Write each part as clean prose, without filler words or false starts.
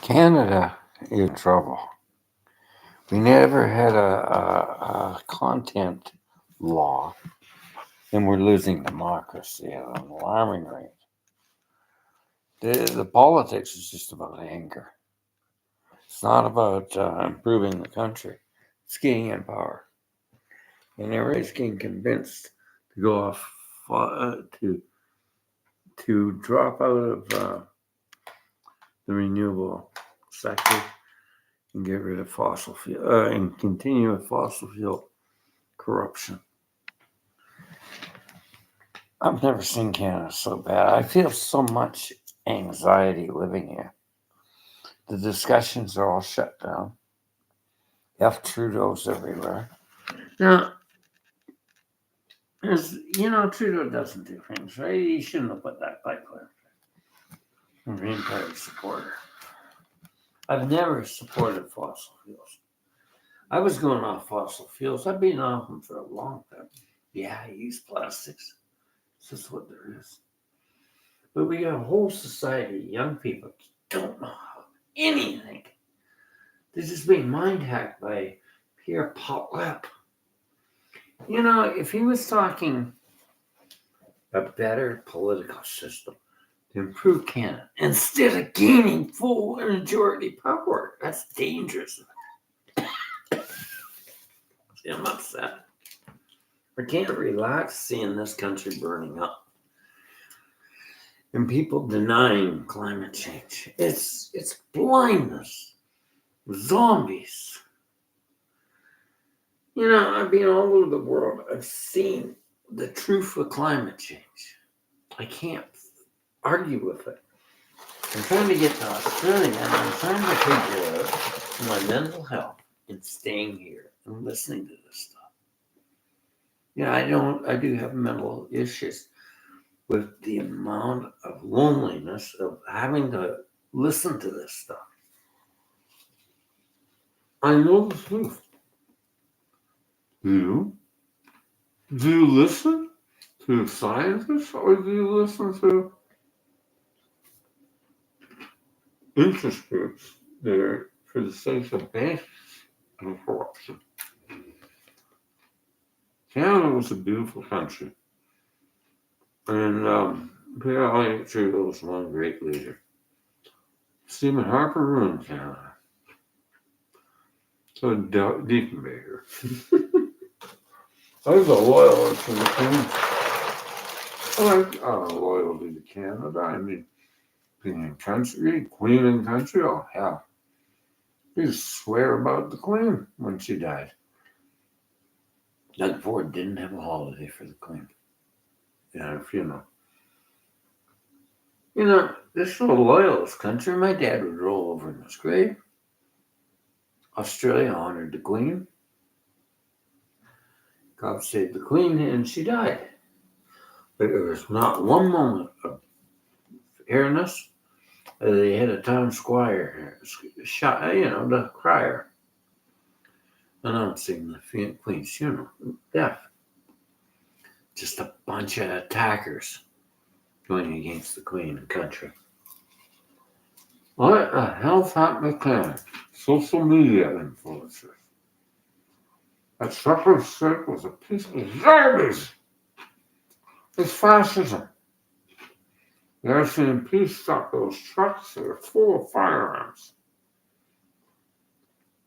Canada in trouble. We never had a content law, and we're losing democracy at an alarming rate. The politics is just about anger. It's not about improving the country. It's getting in power, and everybody's getting convinced to go off to drop out of the renewable sector and get rid of fossil fuel and continue with fossil fuel corruption. I've never seen Canada so bad. I feel so much anxiety living here. The discussions are all shut down. F. Trudeau's everywhere. Now, Trudeau doesn't do things right. He shouldn't have put that pipeline. I'm a Green Party supporter. I've never supported fossil fuels. I was going off fossil fuels. I've been off them for a long time. Yeah, I use plastics. This is what there is. But we got a whole society, young people, don't know how anything. They're just being mind hacked by Pierre Poilievre. If he was talking a better political system to improve Canada instead of gaining full majority power, that's dangerous. See, I'm upset. I can't relax seeing this country burning up. And people denying climate change. It's blindness. Zombies. I've been all over the world. I've seen the truth of climate change. I can't argue with it. I'm trying to get to Australia and I'm trying to figure out my mental health in staying here and listening to this stuff. I do have mental issues with the amount of loneliness of having to listen to this stuff. I know the truth. Do you? Do you listen to scientists or do you listen to interest groups that are for the sake of banks and corruption? Canada was a beautiful country. And Pierre Trudeau was one great leader. Stephen Harper ruined Canada. So Diefenbaker. I was a loyalist to the Queen. Loyalty to Canada. I mean, being in country, Queen in country, oh hell. You just swear about the Queen when she died. Doug Ford didn't have a holiday for the Queen. A funeral. This little loyalist country, my dad would roll over in his grave. Australia honored the Queen. God save the Queen, and she died. But there was not one moment of fairness. They had a town squire shot, the crier, announcing the Queen's funeral. Death. Just a bunch of attackers going against the Queen and country. What the hell's happening to social media influencers? That suffrage strike was a piece of garbage. It's fascism. They're saying, please stop those trucks that are full of firearms.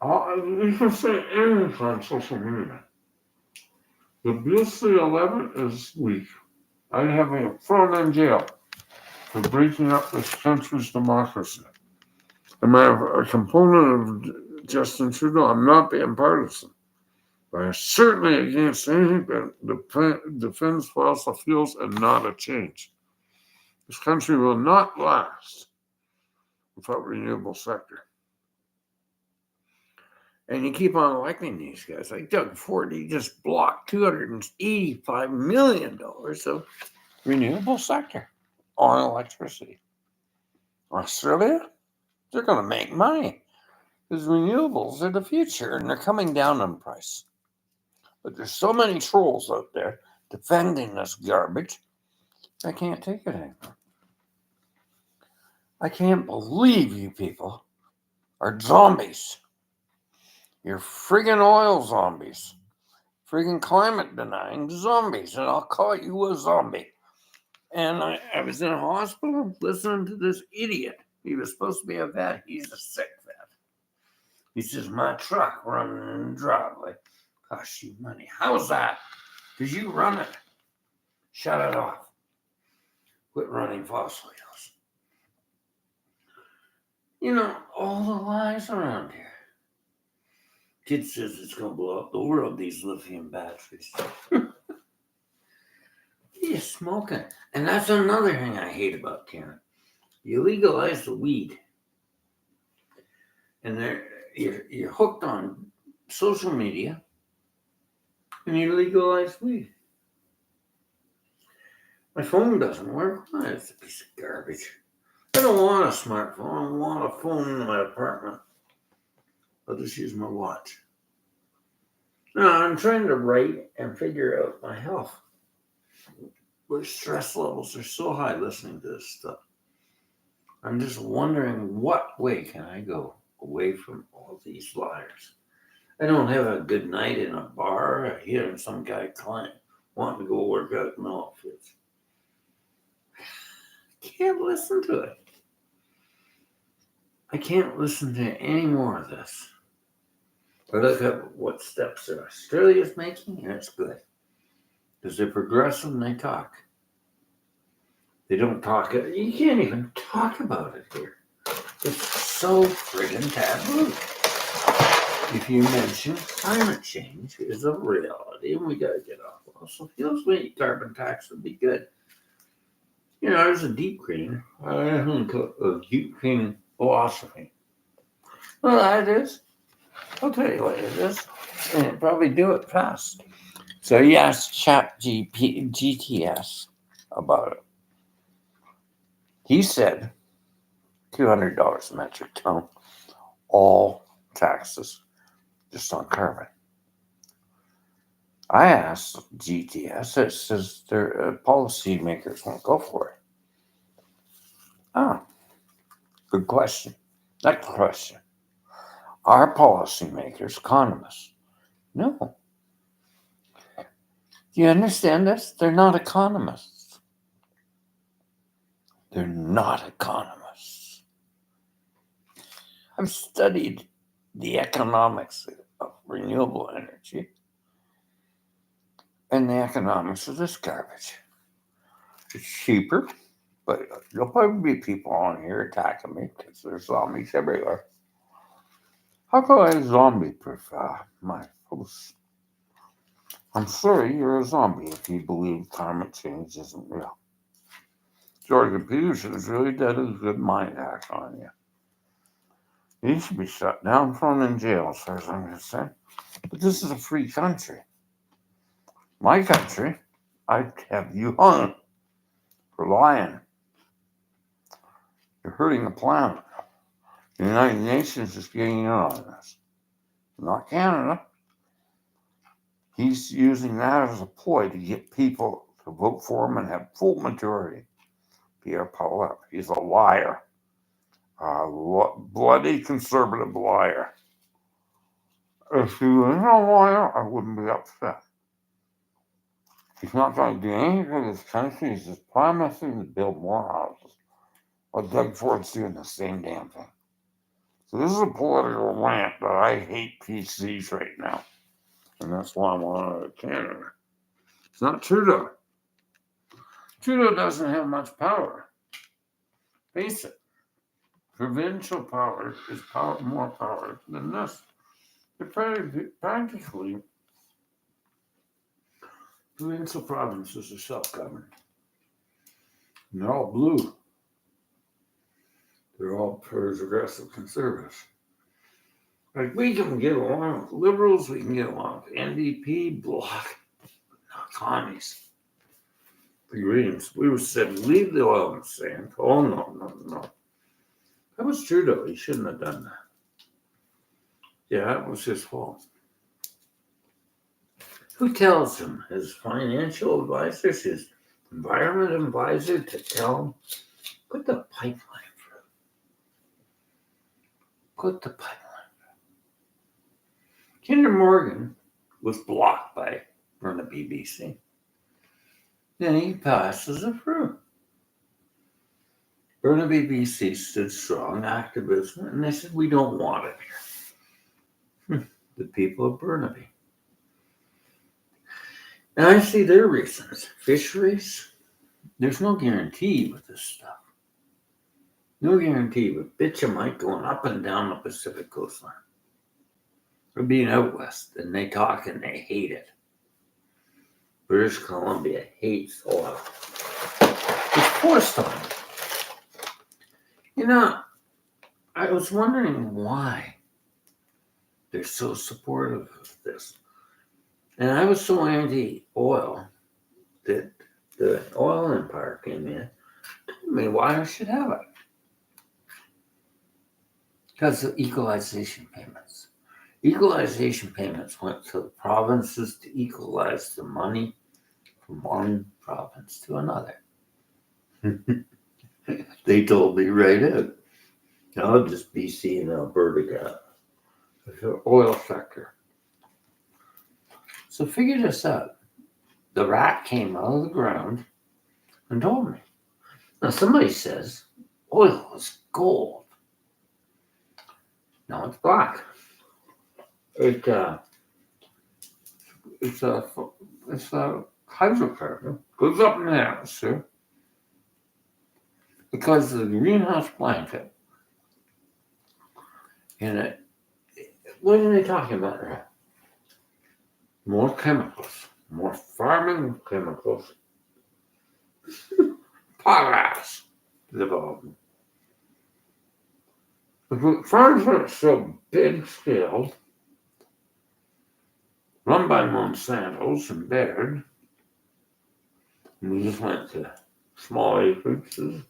You can say anything on social media. The Bill C-11 is weak. I'd have him thrown in jail for breaking up this country's democracy. Am I a component of Justin Trudeau? I'm not being partisan. But I'm certainly against anything that defends fossil fuels and not a change. This country will not last without renewable sector. And you keep on electing these guys. Like Doug Ford, he just blocked $285 million of renewable sector on electricity. Australia, they're going to make money because renewables are the future and they're coming down in price. But there's so many trolls out there defending this garbage, I can't take it anymore. I can't believe you people are zombies. You're friggin' oil zombies. Friggin' climate denying zombies. And I'll call you a zombie. And I was in a hospital listening to this idiot. He was supposed to be a vet. He's a sick vet. He says, my truck running in the driveway costs you money. How's that? Because you run it. Shut it off. Quit running fossil fuels. You know, all the lies around here. Kid says it's going to blow up the world, these lithium batteries. He's smoking. And that's another thing I hate about Canada. You legalize the weed. And you're hooked on social media. And you legalize weed. My phone doesn't work. Oh, it's a piece of garbage. I don't want a smartphone. I don't want a phone in my apartment. I'll just use my watch. No, I'm trying to write and figure out my health. My stress levels are so high listening to this stuff. I'm just wondering what way can I go away from all these liars. I don't have a good night in a bar. I hear some guy client wanting to go work out in outfits. I can't listen to it. I can't listen to any more of this. I look at what steps Australia's making, and it's good. Because they're progressive and they talk. They don't talk. You can't even talk about it here. It's so friggin' taboo. If you mention climate change is a reality, and we got to get off fossil fuels, maybe carbon tax would be good. You know, there's a deep clean. I think a deep clean philosophy. Well, that is. I'll tell you what it is. And probably do it fast. So he asked GTS about it. He said $200 a metric ton, all taxes, just on carbon. I asked GTS, it says their policymakers won't go for it. Oh, good question. Next question. Are policymakers economists? No. Do you understand this? They're not economists. They're not economists. I've studied the economics of renewable energy and the economics of this garbage. It's cheaper, but there'll probably be people on here attacking me because there's zombies everywhere. How come I zombie-proof my posts? I'm sorry you're a zombie if you believe climate change isn't real. Jordan Peterson's really did a good mind hack on you. He should be shut down, thrown in jail, as far as I'm concerned. But this is a free country. My country, I'd have you hung for lying. You're hurting the planet. The United Nations is getting in on this. Not Canada. He's using that as a ploy to get people to vote for him and have full majority. Pierre Paulette, he's a liar. A bloody conservative liar. If he was a liar, I wouldn't be upset. He's not going to do anything for this country. He's just promising to build more houses. Well, Doug Ford's doing the same damn thing. So this is a political rant, but I hate PCs right now. And that's why I'm out of Canada. It's not Trudeau. Trudeau doesn't have much power. Face it. Provincial power is more power than this. They're practically provincial provinces are self-governed. And they're all blue. They're all progressive conservatives. Like, we can get along with liberals, we can get along with NDP, Bloc, not commies. The Greens. We said, leave the oil in the sand. Oh, no. That was Trudeau. He shouldn't have done that. Yeah, that was his fault. Who tells him? His financial advisors, his environment advisor to tell him, put the pipeline through. put the pipeline. Kinder Morgan was blocked by Burnaby, BC. Then he passes it through. Burnaby, BC stood strong, activism, and they said, we don't want it here. The people of Burnaby. And I see their reasons. Fisheries, there's no guarantee with this stuff. No guarantee with bitumen going up and down the Pacific coastline. Or being out west, and they talk and they hate it. British Columbia hates oil. It's forced on them. You know, I was wondering why they're so supportive of this. And I was so anti-oil that the oil empire came in, told me why I should have it. Because of equalization payments. Equalization payments went to the provinces to equalize the money from one province to another. They told me right out. Now just BC and Alberta got the oil sector. So figure this out. The rat came out of the ground and told me. Now somebody says oil is gold. No, it's black. It's a hydrocarbon. Goes up in the atmosphere because of the greenhouse blanket. And what are they talking about there? More chemicals, more farming chemicals, potash development. The farms are so big scale, run by Monsanto's and Baird. And we just went to small acreages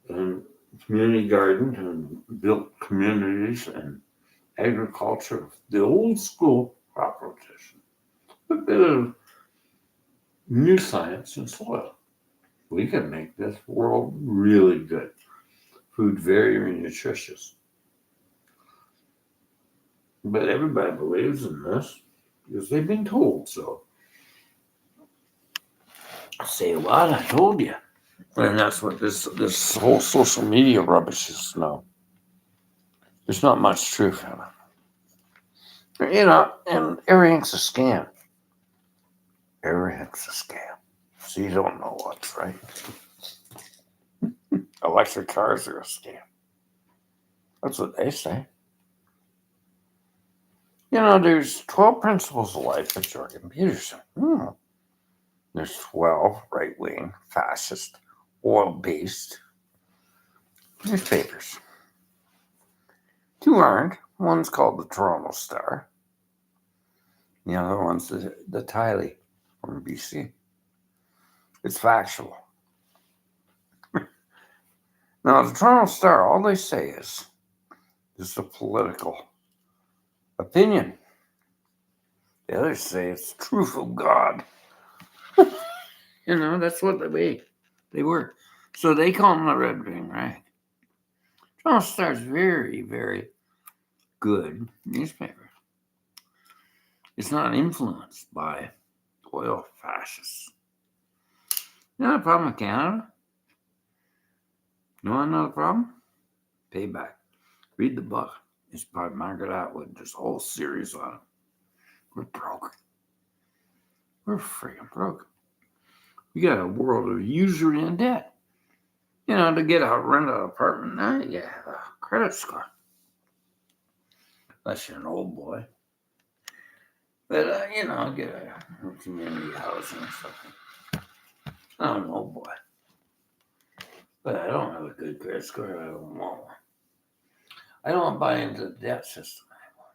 and community gardens and built communities and agriculture of the old school crop rotation. A bit of new science in soil. We can make this world really good. Food very nutritious. But everybody believes in this because they've been told so. Say what? I told you. And that's what this whole social media rubbish is now. There's not much truth in it. You know, and everything's a scam. Everything's a scam. So you don't know what's right. Electric cars are a scam. That's what they say. You know, there's 12 principles of life by Jordan Peterson. There's 12 right-wing, fascist, oil-based newspapers. 2 aren't. One's called the Toronto Star. The other one's the Tylee from BC. It's factual. Now, the Toronto Star, all they say is a political opinion. The others say it's truth of God. You know, that's what they were. So they call them the Red Ring Rag. Toronto Star is very, very good newspaper. It's not influenced by oil fascists. You know the problem with Canada? You want to know the problem? Payback. Read the book. It's by Margaret Atwood. There's a whole series on it. We're broke. We're freaking broke. We got a world of usury and debt. You know, to get a rented apartment now, you have a credit score. Unless you're an old boy. But, you know, get a community housing or something. I'm an old boy. But I don't have a good credit score. I don't want one. I don't buy into the debt system anymore.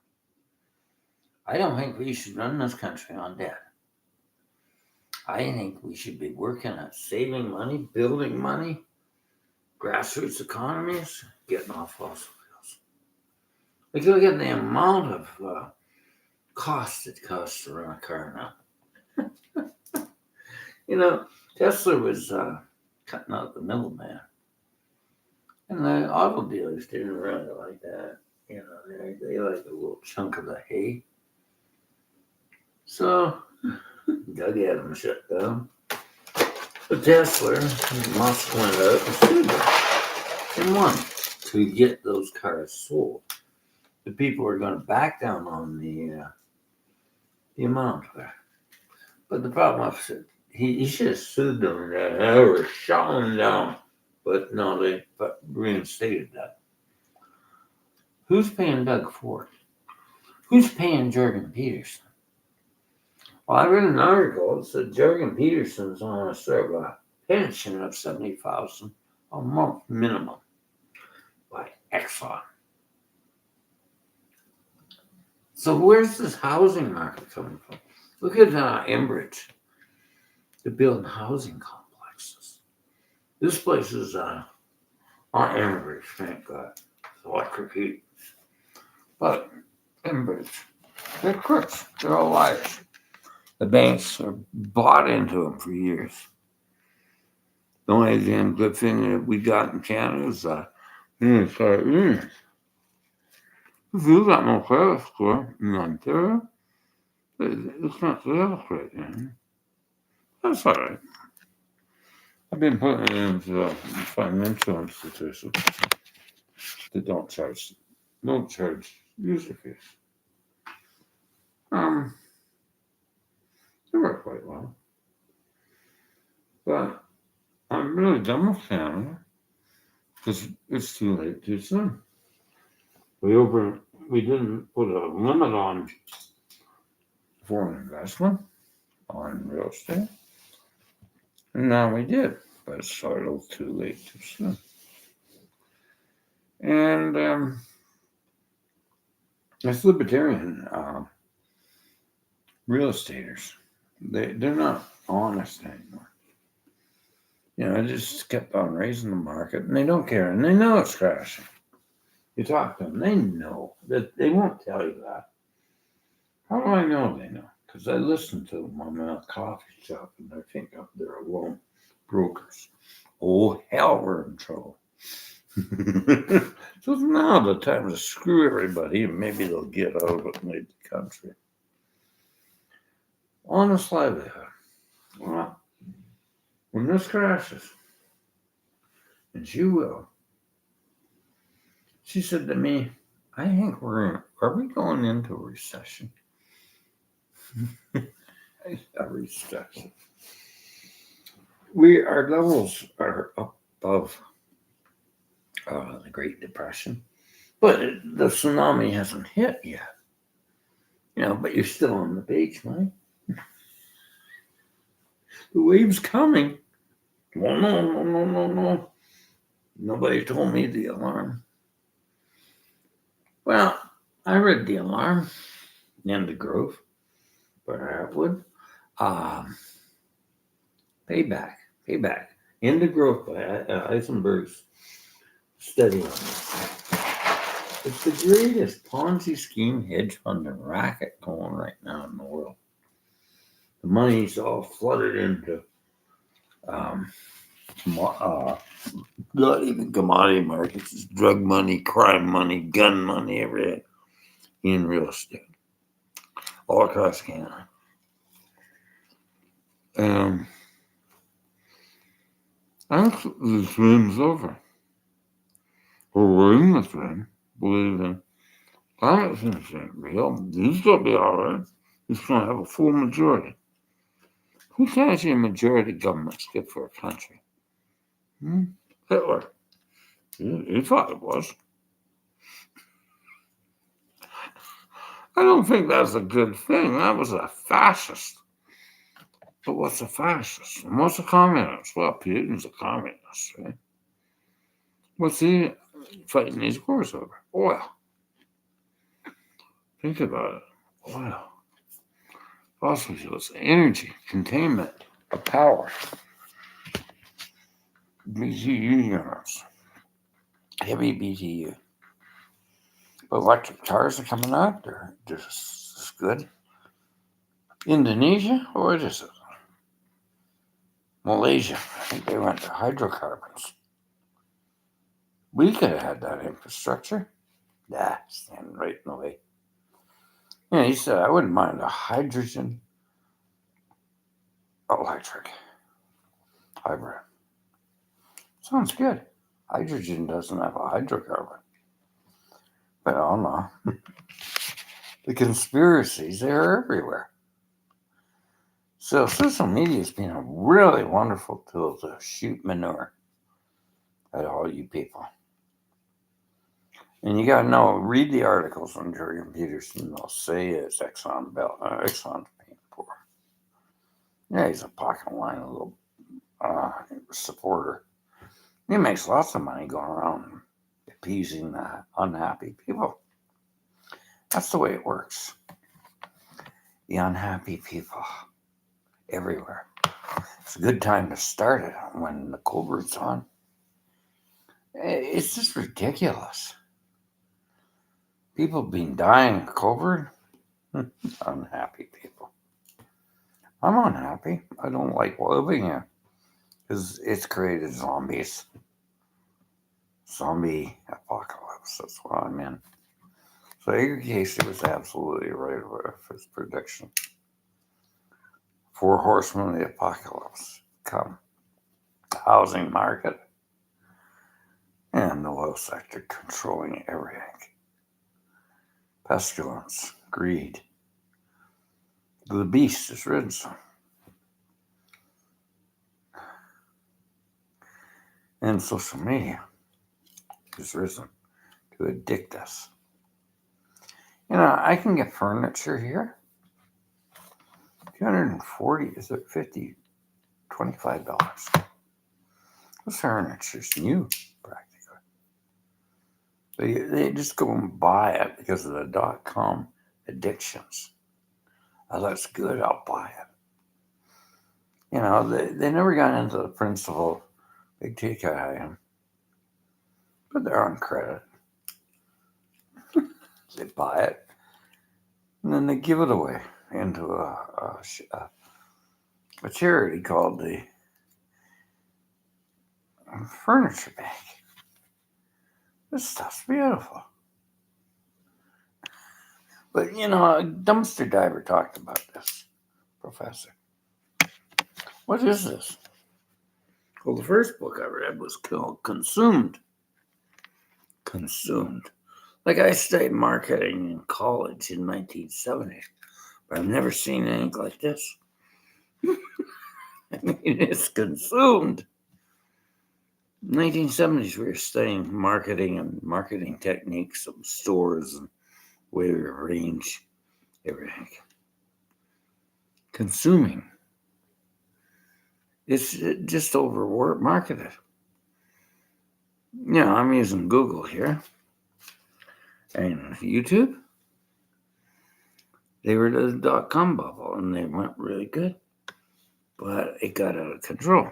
I don't think we should run this country on debt. I think we should be working at saving money, building money, grassroots economies, getting off fossil fuels. Like, look at the amount of cost it costs to run a car now. You know, Tesla was cutting out the middleman. And the auto dealers didn't really like that. You know, they like a little chunk of the hay. So Doug had them shut down. But Tesla, Musk went up and sued them and won to get those cars sold. The people are going to back down on the amount. But the problem was he should have sued them or shot them down. But no, they reinstated that. Who's paying Doug Ford? Who's paying Jorgen Peterson? Well, I read an article that said Jorgen Peterson's on a sort of a pension of $70,000 a month minimum by Exxon. So where's this housing market coming from? Look at Enbridge. They're building housing complexes. This place is on Enbridge, thank God. It's electric heat. But Enbridge, they're crooks. They're all liars. The banks are bought into them for years. The only damn good thing that we got in Canada is if you got no credit score in Ontario, it's not credit right now. That's all right. I've been putting it into financial institutions that don't charge user fees. They work quite well. But I'm really done with Canada because it's too late too soon. We didn't put a limit on foreign investment on real estate. And now we did, but it's sort of too late too soon. And it's libertarian real estaters. They're not honest anymore. You know, they just kept on raising the market, and they don't care, and they know it's crashing. You talk to them, they know that they won't tell you that. How do I know they know? Because I listen to them on a coffee shop, and I think they're alone brokers. Oh, hell, we're in trouble. So now the time to screw everybody, and maybe they'll get out of it and leave the country. Honest livelihood. Well, when this crashes, and she will, she said to me, I think are we going into a recession? A recession. Our levels are up above the Great Depression, but the tsunami hasn't hit yet. You know, but you're still on the beach, right? The wave's coming. Well, no. Nobody told me the alarm. Well, I read the alarm in the Grove, but I would. Payback. In the Grove by Eisenberg's study on this. It's the greatest Ponzi scheme, hedge fund, and racket going right now in the world. The money's all flooded into not even commodity markets. It's drug money, crime money, gun money, everything in real estate. All across Canada. I think the dream's over. We're in the dream, believing climate change ain't real. He's going to be all right. He's going to have a full majority. Who can see a majority government's good for a country? Hitler. He thought it was. I don't think that's a good thing. That was a fascist. But what's a fascist? And what's a communist? Well, Putin's a communist, right? What's he fighting these wars over? Oil. Think about it. Oil. Fossil fuels, energy, containment of power. BTU units. Heavy BTU. But electric cars are coming out. They're just as good. Indonesia? What is it? Malaysia. I think they went to hydrocarbons. We could have had that infrastructure. Nah, standing right in the way. Yeah, he said, I wouldn't mind a hydrogen electric hybrid. Sounds good. Hydrogen doesn't have a hydrocarbon. But I don't know. The conspiracies, they're everywhere. So social media has been a really wonderful tool to shoot manure at all you people. And you got to know, read the articles on Jordan Peterson. They'll say it's Exxon's paying for. Yeah, he's a pocket line, a little supporter. He makes lots of money going around appeasing the unhappy people. That's the way it works. The unhappy people everywhere. It's a good time to start it when the COVID's on. It's just ridiculous. People been dying of COVID. Unhappy people. I'm unhappy. I don't like living here because it's created zombies. Zombie apocalypse. That's what I'm in. So Edgar Casey was absolutely right with his prediction. 4 horsemen of the apocalypse come. The housing market and the oil sector controlling everything. Pestilence, greed. The beast is risen. And social media is risen to addict us. You know, I can get furniture here. 240 is it 50, $25. This furniture's new, practically. They just go and buy it because of the .com addictions. Oh, that's good, I'll buy it. You know, they never got into the principle, big ticket item, but they're on credit. They buy it, and then they give it away into a charity called the Furniture Bank. This stuff's beautiful. But, you know, a dumpster diver talked about this, professor. What is this? Well, the first book I read was called Consumed. Consumed. Like I studied marketing in college in 1970, but I've never seen anything like this. I mean, it's consumed. 1970s, we were studying marketing and marketing techniques of stores and way to arrange everything. Consuming. It's just overworked marketed. You know, I'm using Google here and YouTube. They were the .com bubble and they went really good, but it got out of control.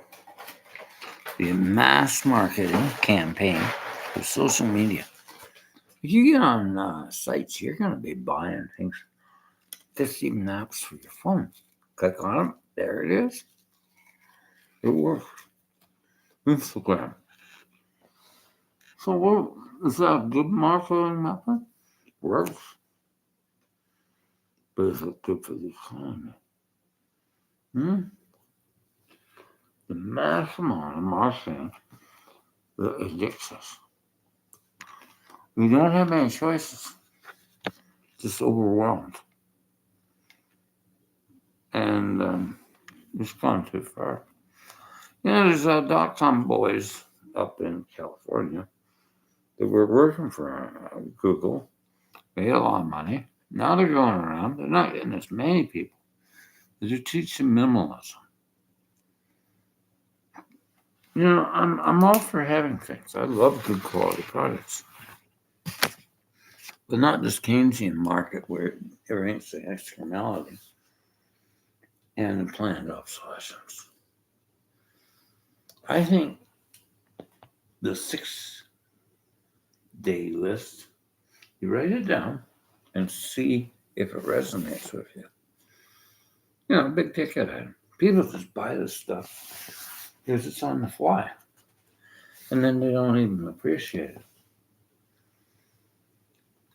The mass marketing campaign with social media. If you get on sites, you're going to be buying things. There's even apps for your phone. Click on them. There it is. It works. Instagram. So what is that a good marketing method? Works. But is it good for the economy? The mass amount of marketing that addicts us. We don't have any choices. Just overwhelmed. And it's gone too far. You know, there's .com boys up in California that were working for Google. They had a lot of money. Now they're going around. They're not getting as many people. They're teaching minimalism. You know, I'm all for having things. I love good quality products. But not this Keynesian market where everything's the externality and the planned obsolescence. I think the 6-day list, you write it down and see if it resonates with you. You know, big ticket item. People just buy this stuff because it's on the fly. And then they don't even appreciate it.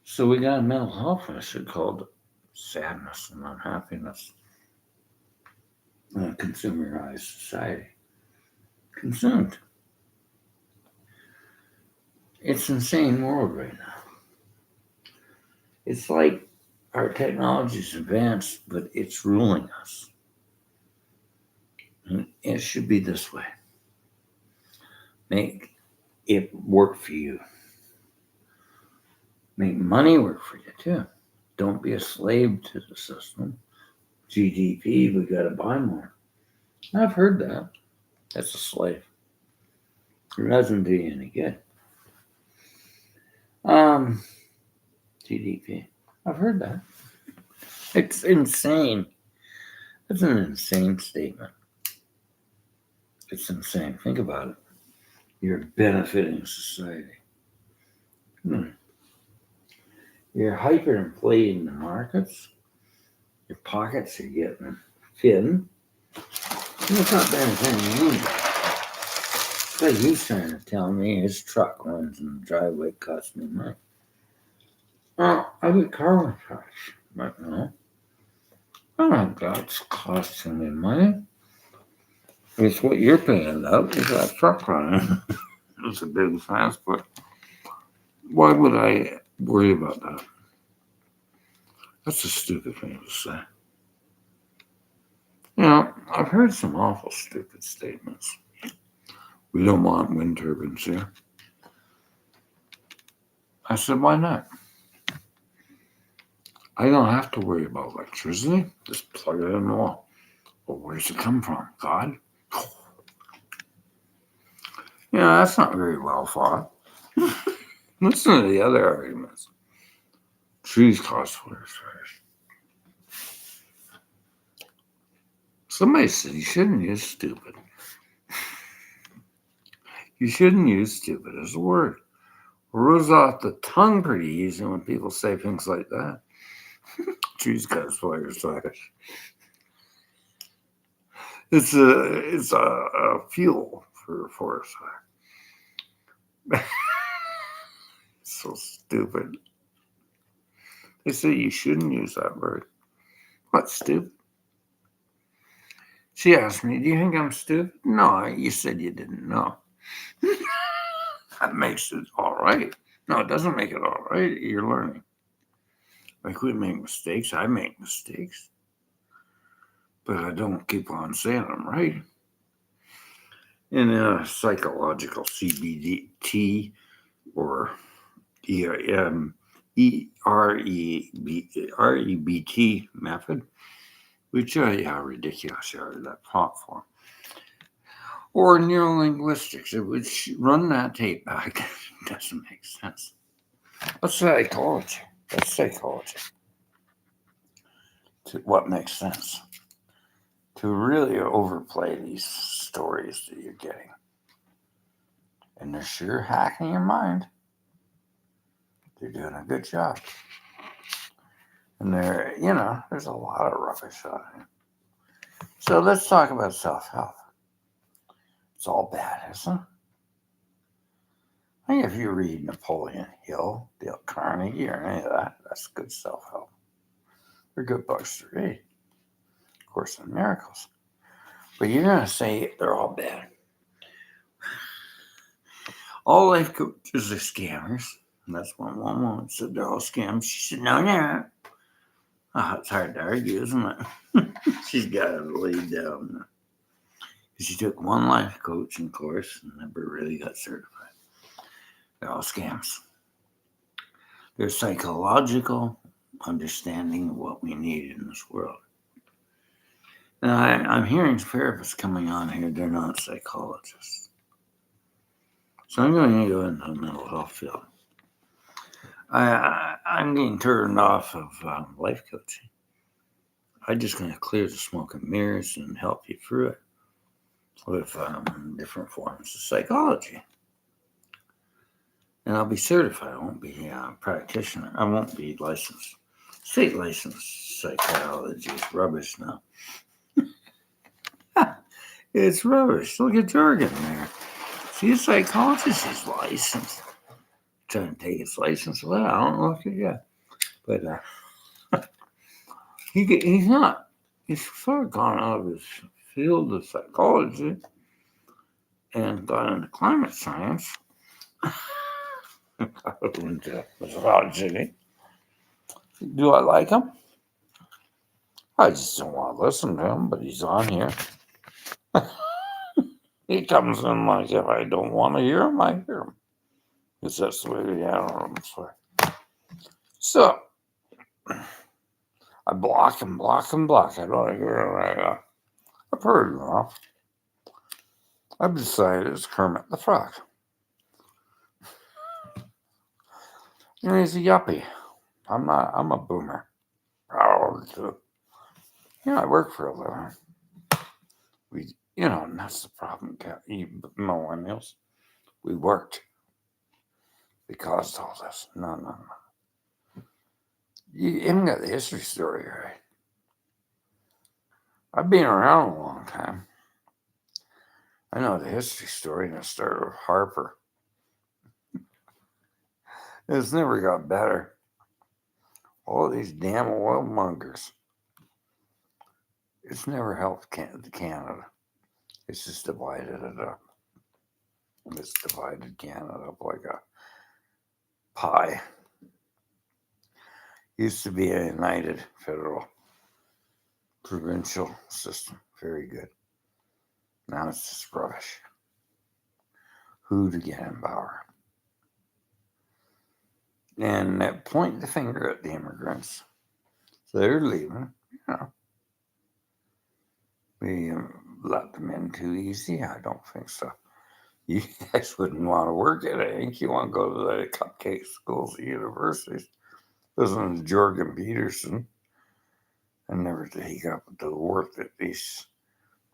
So we got a mental health issue called sadness and unhappiness in a consumerized society. Consumed. It's an insane world right now. It's like our technology's advanced, but it's ruling us. And it should be this way. Make it work for you. Make money work for you too. Don't be a slave to the system. GDP, we gotta buy more. I've heard that. That's a slave. It doesn't do you any good. GDP. I've heard that. It's insane. That's an insane statement. It's insane. Think about it. You're benefiting society. You're hyperinflating the markets. Your pockets are getting thin. It's not benefiting you. It's like you trying to tell me his truck runs in the driveway costs me money. Oh, I get car wash. But no. I don't think that's costing me money. It's what you're paying out is that truck running. It's a big fast, but why would I worry about that? That's a stupid thing to say. You know, I've heard some awful stupid statements. We don't want wind turbines here. I said, why not? I don't have to worry about electricity. Just plug it in the wall. Well, where's it come from? God? You know, that's not very well thought. Listen to the other arguments. Trees cost forest fires. Somebody said you shouldn't use stupid. You shouldn't use stupid as a word. It rolls off the tongue pretty easy when people say things like that. Trees cause forest fires. It's a fuel for a forest fire. So stupid. They say you shouldn't use that word. What, stupid? She asked me, do you think I'm stupid? No, you said you didn't know. That makes it all right. No, it doesn't make it all right. You're learning. Like we make mistakes. I make mistakes. But I don't keep on saying I'm right. In a psychological CBT or REBT method, we tell you how ridiculous you are to that platform. Or neurolinguistics, it would run that tape back. It doesn't make sense. That's psychology. That's psychology. What makes sense? To really overplay these stories that you're getting. And they're sure hacking your mind. They're doing a good job. And there's a lot of rubbish on it. So let's talk about self-help. It's all bad, isn't it? I think if you read Napoleon Hill, Dale Carnegie, or any of that, that's good self-help. They're good books to read. Of course, in Miracles. But you're going to say they're all bad. All life coaches are scammers. And that's when one woman said they're all scams. She said, no. Oh, it's hard to argue, isn't it? She's got it laid down. She took one life coaching course and never really got certified. They're all scams. They're psychological understanding of what we need in this world. Now, I'm hearing therapists coming on here. They're not psychologists. So I'm going to go into the mental health field. I'm getting turned off of life coaching. I'm just going to clear the smoke and mirrors and help you through it with different forms of psychology. And I'll be certified. I won't be a practitioner. I won't be licensed. State licensed psychology is rubbish now. It's rubbish. Look at jargon there. See, a psychologist is licensed. Trying to take his license away. I don't know if he yet. But he's not. He's sort of gone out of his field of psychology and got into climate science. Into misogyny. Do I like him? I just don't want to listen to him, but he's on here. He comes in like if I don't want to hear him, I hear him. Because that's the way the animals are. So I block and block and block. I don't hear him. I've heard enough. I've decided it's Kermit the Frog. And he's a yuppie. I'm a boomer. Proud to. I work for a living. And that's the problem, you millennials. We worked. We caused all this. No. You haven't got the history story right. I've been around a long time. I know the history story, and it started with Harper. It's never got better. All these damn oil mongers. It's never helped Canada. It's just divided it up. It's divided Canada up like a pie. Used to be a united federal provincial system. Very good. Now it's just rubbish. Who to get in power? And point the finger at the immigrants. So they're leaving. We let them in too easy. I don't think so. You guys wouldn't want to work at it. I think you want to go to the cupcake schools at universities. Listen to Jorgen Peterson. And never take up the work that these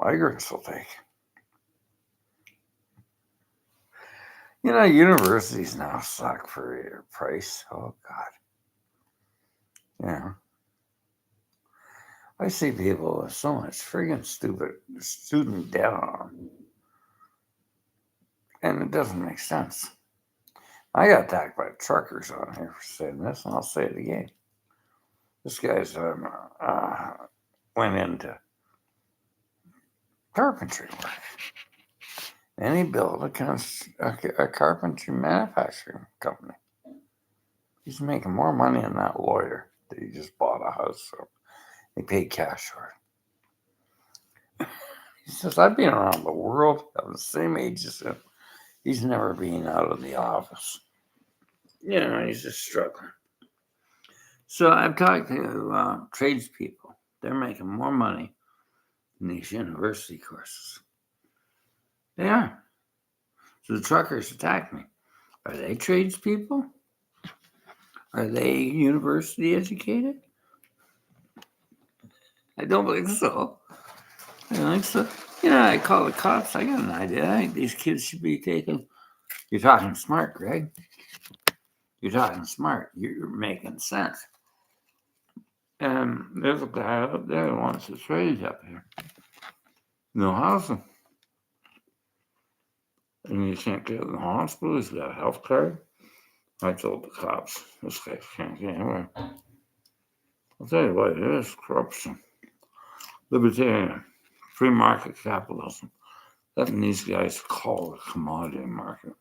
migrants will take. Universities now suck for your price. Oh, God. I see people with so much friggin' stupid student debt on them. And it doesn't make sense. I got attacked by truckers on here for saying this, and I'll say it again. This guy's went into carpentry work. And he built a carpentry manufacturing company. He's making more money than that lawyer that he just bought a house from. He paid cash for it. He says, I've been around the world. I'm the same age as him. He's never been out of the office. He's just struggling. So I've talked to tradespeople. They're making more money in these university courses. They are. So the truckers attack me. Are they tradespeople? Are they university educated? I don't think so. I call the cops. I got an idea. I think these kids should be taken. You're talking smart, Greg. You're talking smart. You're making sense. And there's a guy up there who wants to trade up here. No housing. And you can't get in the hospital. He's got a health card. I told the cops, this guy can't get anywhere. I'll tell you what it is, corruption. Libertarian, free market capitalism. Letting these guys call it a commodity market.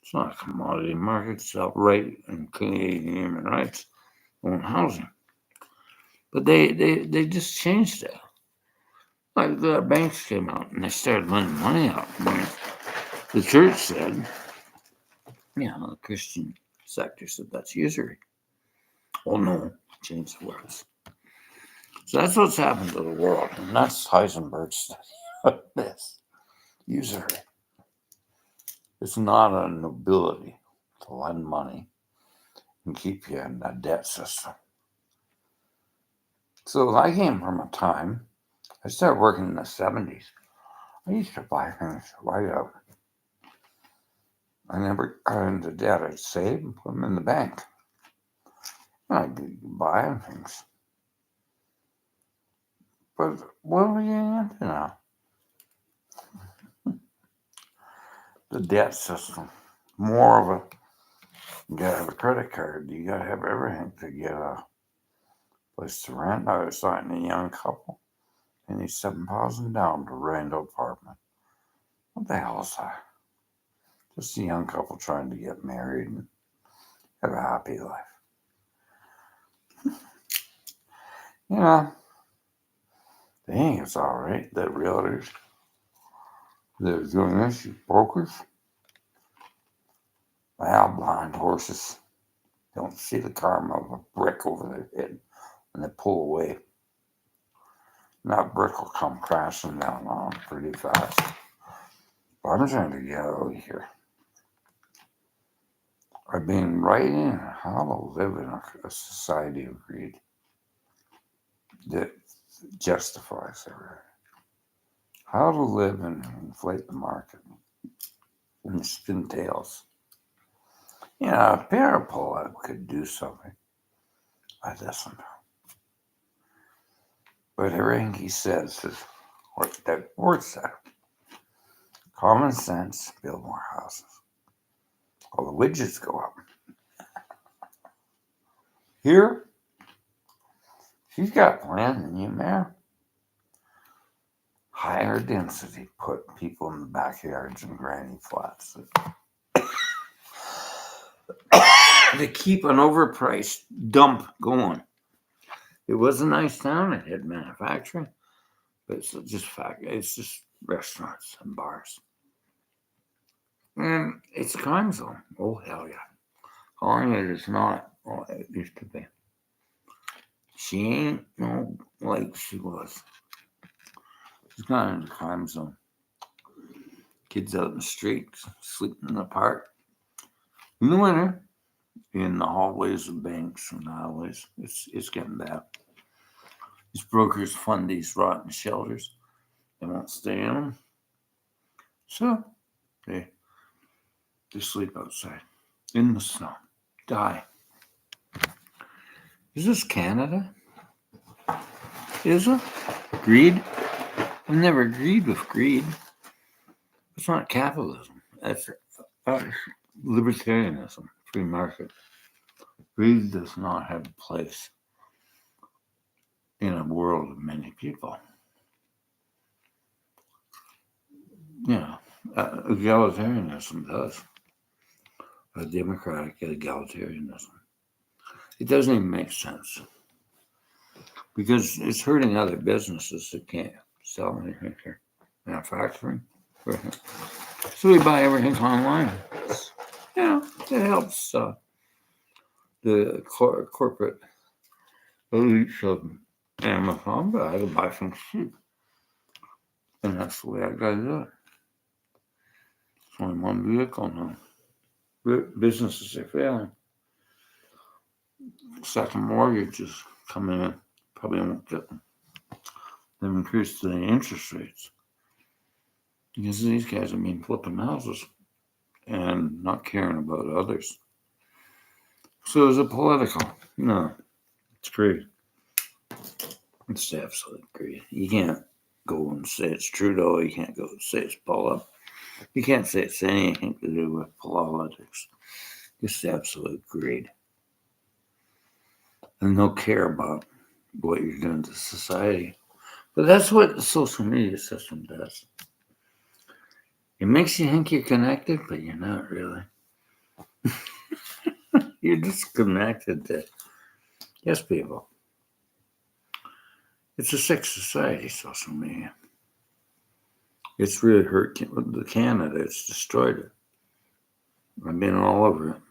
It's not a commodity market. It's outright in Canadian human rights on housing. But they just changed it. Like the banks came out and they started lending money out. The church said, the Christian sector said that's usury. Oh no, change the words. So that's what's happened to the world. And that's Heisenberg's study of this. Usury. It's not a nobility to lend money and keep you in a debt system. So I came from a time, I started working in the 70s. I used to buy things right out. I never got into debt. I'd save and put them in the bank. I'd be buying things. But what are we getting into now? the debt system. More of a, you gotta have a credit card. You gotta have everything to get a place to rent. I was talking to a young couple, and he's 7,000 down to rent an apartment. What the hell is that? Just a young couple trying to get married and have a happy life. You know, they think it's all right that realtors, they're doing this, you brokers. Well, blind horses don't see the karma of a brick over their head when they pull away. And that brick will come crashing down on them pretty fast. But I'm trying to get out of here. I've been writing how to live in a society of greed that justifies everything. How to live and inflate the market and spin tails. You know, if Pierre Pollock could do something, I'd listen to him. But everything he says is what that word said. Common sense, build more houses. All the widgets go up. Here, she's got plans in you, man. Higher density, put people in the backyards and granny flats. To keep an overpriced dump going. It was a nice town. It had manufacturing, but it's just restaurants and bars. And it's a crime zone. Oh, hell yeah. Calling it is not what it used to be. She ain't no like she was. She's not in the crime zone. Kids out in the streets, sleeping in the park. In the winter, in the hallways of banks and alleyways, it's getting bad. These brokers fund these rotten shelters. They won't stay in them. So they sleep outside in the snow. Die. Is this Canada? Is it? Greed? I've never agreed with greed. It's not capitalism. That's libertarianism, free market. Greed does not have a place in a world of many people. Yeah, egalitarianism does. A democratic egalitarianism. It doesn't even make sense because it's hurting other businesses that can't sell anything here. Manufacturing. So we buy everything online. Yeah, it helps the corporate elites of Amazon, but I can buy some cheap. And that's the way I got to do it. It's only one vehicle now. Businesses are failing. Second mortgages coming in. Probably won't get them. They've increased the interest rates. Because these guys have been flipping houses and not caring about others. So is it political? No. It's greed. It's absolute greed. You can't go and say it's Trudeau. You can't go and say it's Pollock. You can't say it's anything to do with politics. It's absolute greed. And they'll care about what you're doing to society. But that's what the social media system does. It makes you think you're connected, but you're not really. You're just connected to, yes, people. It's a sick society, social media. It's really hurt the Canada. It's destroyed it. I've been all over it.